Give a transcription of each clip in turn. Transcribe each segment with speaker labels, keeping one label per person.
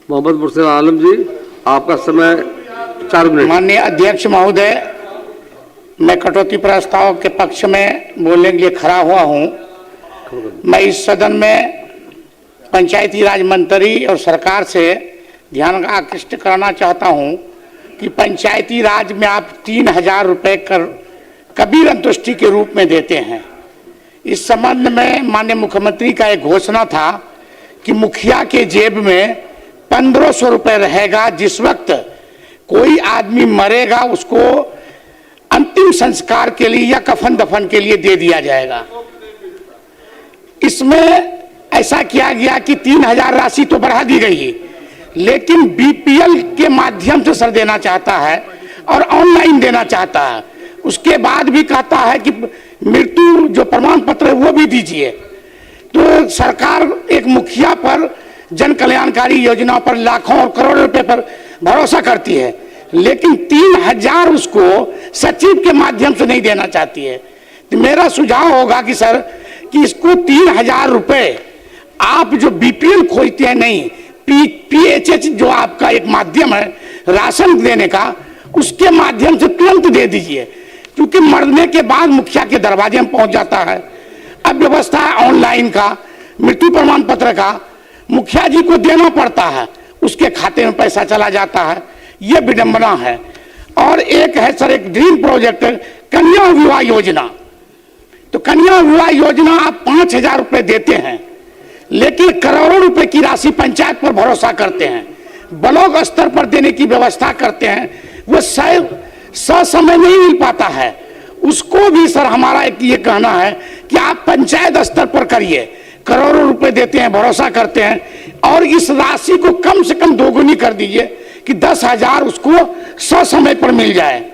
Speaker 1: मोहम्मद मुर्शिद आलम जी, आपका समय 4 मिनट।
Speaker 2: माननीय अध्यक्ष महोदय, मैं कटौती प्रस्ताव के पक्ष में बोलने के लिए खड़ा हुआ हूं। मैं इस सदन में पंचायती राज मंत्री और सरकार से ध्यान आकृष्ट कराना चाहता हूं कि पंचायती राज में आप 3,000 रुपये कबीर अंतुष्टि के रूप में देते हैं। इस संबंध में माननीय मुख्यमंत्री का एक घोषणा था कि मुखिया के जेब में 1,500 रुपये रहेगा। जिस वक्त कोई आदमी मरेगा उसको अंतिम संस्कार के लिए या कफन दफन के लिए दे दिया जाएगा। इसमें ऐसा किया गया कि 3,000 राशि तो बढ़ा दी गई, लेकिन बीपीएल के माध्यम से सर देना चाहता है और ऑनलाइन देना चाहता है। उसके बाद भी कहता है कि मृत्यु जो प्रमाण पत्र है वो भी दीजिए। तो सरकार एक मुखिया पर जन कल्याणकारी योजना पर लाखों और करोड़ों रुपए पर भरोसा करती है, लेकिन 3,000 उसको सचिव के माध्यम से नहीं देना चाहती है। तो मेरा सुझाव होगा कि सर कि इसको 3,000 रुपए आप जो बीपीएल खोजते हैं, नहीं पीएचएच जो आपका एक माध्यम है राशन देने का, उसके माध्यम से तुरंत दे दीजिए, क्योंकि मरने के बाद मुखिया के दरवाजे में पहुंच जाता है। अब व्यवस्था है ऑनलाइन का, मृत्यु प्रमाण पत्र का, मुखिया जी को देना पड़ता है, उसके खाते में पैसा चला जाता है। यह विडंबना है। और एक है सर एक ड्रीम प्रोजेक्ट कन्या विवाह योजना। तो कन्या विवाह योजना आप 5,000 रुपये देते हैं, लेकिन करोड़ों रुपए की राशि पंचायत पर भरोसा करते हैं, ब्लॉक स्तर पर देने की व्यवस्था करते हैं, वो समय नहीं मिल पाता है। उसको भी सर हमारा एक ये कहना है कि आप पंचायत स्तर पर करिए। करोड़ों रुपए देते हैं, भरोसा करते हैं, और इस राशि को कम से कम दोगुनी कर दीजिए कि 10,000 उसको समय पर मिल जाए।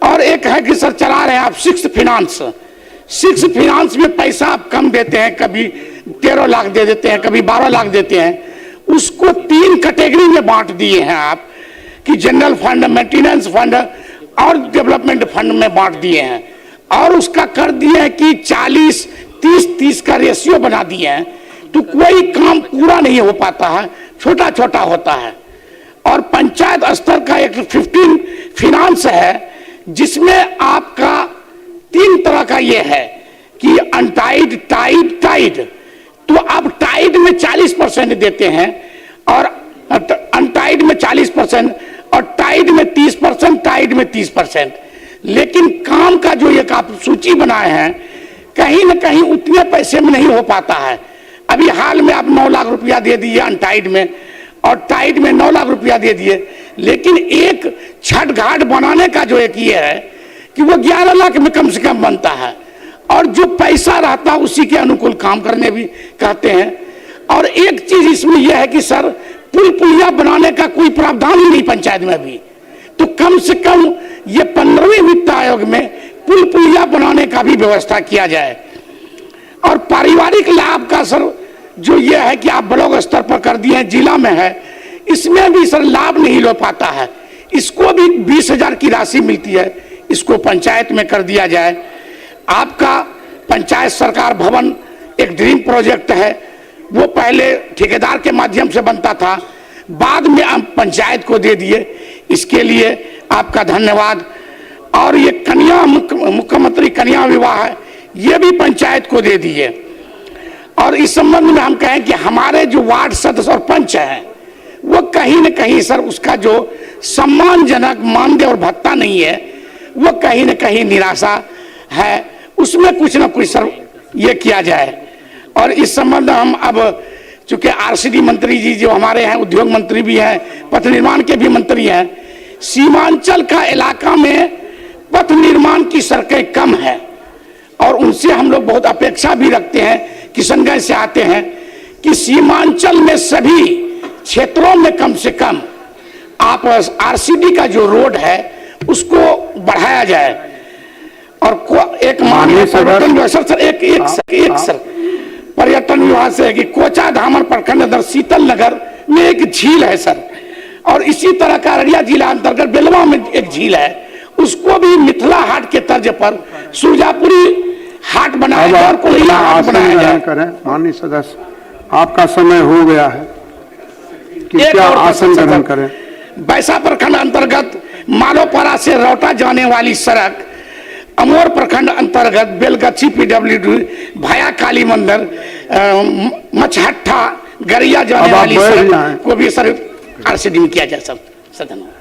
Speaker 2: और एक है कि सर चला रहे हैं आप 6 फिनांस में पैसा आप कम देते हैं, कभी 13 लाख दे देते हैं, कभी 12 लाख देते हैं। उसको 3 कैटेगरी में बांट दिए हैं आप कि जनरल फंड, मेंटेनेंस फंड और डेवलपमेंट फंड में बांट दिए हैं। और उसका कर दिए हैं कि 40-30-30 का रेशियो बना दिए हैं। तो कोई काम पूरा नहीं हो पाता है, छोटा छोटा होता है। और पंचायत स्तर का एक 15 फिनांस है, जिसमें आपका 3 तरह का ये है कि अनटाइड, टाइड। तो आप टाइड में 40% देते हैं और अनटाइड में 40% और टाइड में 30%, टाइड में 30%। लेकिन काम का जो एक आप सूची बनाए हैं, कहीं ना कहीं उतने पैसे में नहीं हो पाता है। अभी हाल में आप 9 लाख रुपया दे दिए अनटाइड में, और टाइड में 9 लाख रुपया दे दिए। लेकिन एक छठ घाट बनाने का जो एक ये है कि वो 11 लाख में कम से कम बनता है, और जो पैसा रहता है उसी के अनुकूल काम करने भी कहते हैं। और एक चीज इसमें यह है कि सर पुल पुलिया बनाने का कोई प्रावधान ही नहीं पंचायत में भी। तो कम से कम ये 15वें वित्त आयोग में पुल पुलिया बनाने का भी व्यवस्था किया जाए। और पारिवारिक लाभ का सर जो ये है कि आप ब्लॉक स्तर पर कर दिए हैं, जिला में है, इसमें भी सर लाभ नहीं ले पाता है। इसको भी 20,000 की राशि मिलती है, इसको पंचायत में कर दिया जाए। आपका पंचायत सरकार भवन एक ड्रीम प्रोजेक्ट है, वो पहले ठेकेदार के माध्यम से बनता था, बाद में हम पंचायत को दे दिए। इसके लिए आपका धन्यवाद। और ये मुख्यमंत्री कन्या विवाह है, ये भी पंचायत को दे दिए। और इस संबंध में हम कहें कि हमारे जो वार्ड सदस्य और पंच हैं, वो कहीं न कहीं सर उसका जो सम्मानजनक मानदेय और भत्ता नहीं है, वो कहीं न कहीं निराशा है। उसमें कुछ ना कुछ सर ये किया जाए। और इस संबंध हम अब चूंकि आरसीडी मंत्री जी जो हमारे हैं, उद्योग मंत्री भी हैं, पथ निर्माण के भी मंत्री हैं, सीमांचल का इलाका में पथ निर्माण की सड़कें कम है, और उनसे हम लोग बहुत अपेक्षा भी रखते हैं, किशनगंज से आते हैं, कि सीमांचल में सभी क्षेत्रों में कम से कम आप आरसीडी का जो रोड है उसको बढ़ाया जाए। और एक माननीय पर्यटन विभाग सर एक सर पर्यटन विभाग से है कि कोचा धामन प्रखंड अंदर शीतल नगर में एक झील है सर, और इसी तरह का अररिया जिला अंतर्गत बेलवा में एक झील है, उसको भी मिथिला हाट के तर्ज पर सुरजापुरी हाट बनाया जाए और कोयला हाट बनाया जाए।
Speaker 3: माननीय सदस्य, आपका समय हो गया है। कि
Speaker 2: एक
Speaker 3: क्या
Speaker 2: और
Speaker 3: आसन
Speaker 2: प्रश्न,
Speaker 3: ग्रहण
Speaker 2: सर।
Speaker 3: करें?
Speaker 2: बैसा प्रखंड अंतर्गत मालोपारा से रौटा जाने वाली सड़क, अमोर प्रखंड अंतर्गत बेलगच्छी पीडब्ल्यूडी भाया काली मंदिर, मछहट्टा गरिया जाने
Speaker 3: अब आप
Speaker 2: वाली
Speaker 3: बैठ
Speaker 2: सड़क
Speaker 3: जाएं।
Speaker 2: को भी सर आरसीडी में किया जाए। सब धन्यवाद।